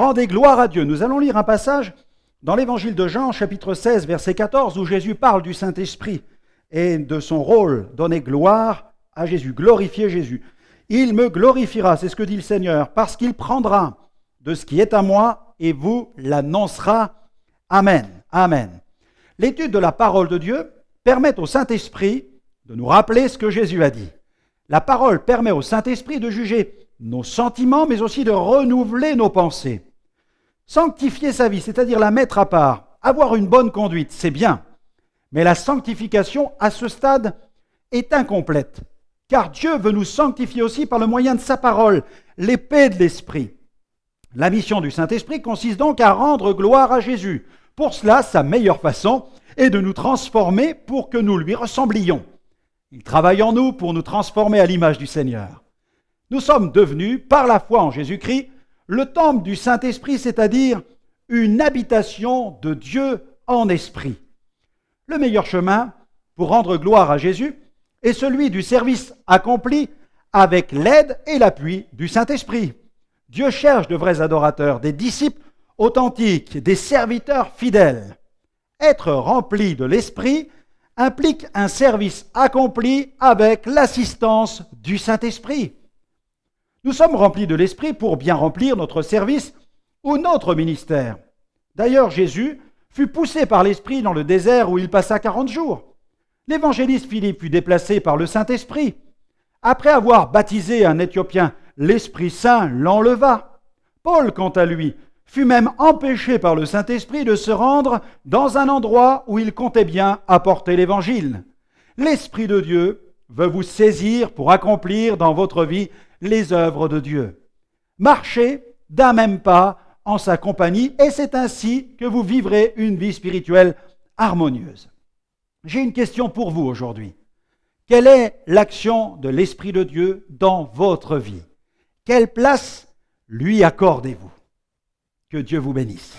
Rendez gloire à Dieu. Nous allons lire un passage dans l'évangile de Jean, chapitre 16, verset 14, où Jésus parle du Saint-Esprit et de son rôle, donner gloire à Jésus, glorifier Jésus. Il me glorifiera, c'est ce que dit le Seigneur, parce qu'il prendra de ce qui est à moi et vous l'annoncera. Amen. Amen. L'étude de la parole de Dieu permet au Saint-Esprit de nous rappeler ce que Jésus a dit. La parole permet au Saint-Esprit de juger nos sentiments, mais aussi de renouveler nos pensées. Sanctifier sa vie, c'est-à-dire la mettre à part, avoir une bonne conduite, c'est bien. Mais la sanctification, à ce stade, est incomplète. Car Dieu veut nous sanctifier aussi par le moyen de sa parole, l'épée de l'Esprit. La mission du Saint-Esprit consiste donc à rendre gloire à Jésus. Pour cela, sa meilleure façon est de nous transformer pour que nous lui ressemblions. Il travaille en nous pour nous transformer à l'image du Seigneur. Nous sommes devenus, par la foi en Jésus-Christ, le temple du Saint-Esprit, c'est-à-dire une habitation de Dieu en esprit. Le meilleur chemin pour rendre gloire à Jésus est celui du service accompli avec l'aide et l'appui du Saint-Esprit. Dieu cherche de vrais adorateurs, des disciples authentiques, des serviteurs fidèles. Être rempli de l'Esprit implique un service accompli avec l'assistance du Saint-Esprit. Nous sommes remplis de l'Esprit pour bien remplir notre service ou notre ministère. D'ailleurs, Jésus fut poussé par l'Esprit dans le désert où il passa 40 jours. L'évangéliste Philippe fut déplacé par le Saint-Esprit. Après avoir baptisé un Éthiopien, l'Esprit Saint l'enleva. Paul, quant à lui, fut même empêché par le Saint-Esprit de se rendre dans un endroit où il comptait bien apporter l'Évangile. L'Esprit de Dieu veut vous saisir pour accomplir dans votre vie les œuvres de Dieu. Marchez d'un même pas en sa compagnie et c'est ainsi que vous vivrez une vie spirituelle harmonieuse. J'ai une question pour vous aujourd'hui. Quelle est l'action de l'Esprit de Dieu dans votre vie? Quelle place lui accordez-vous? Que Dieu vous bénisse.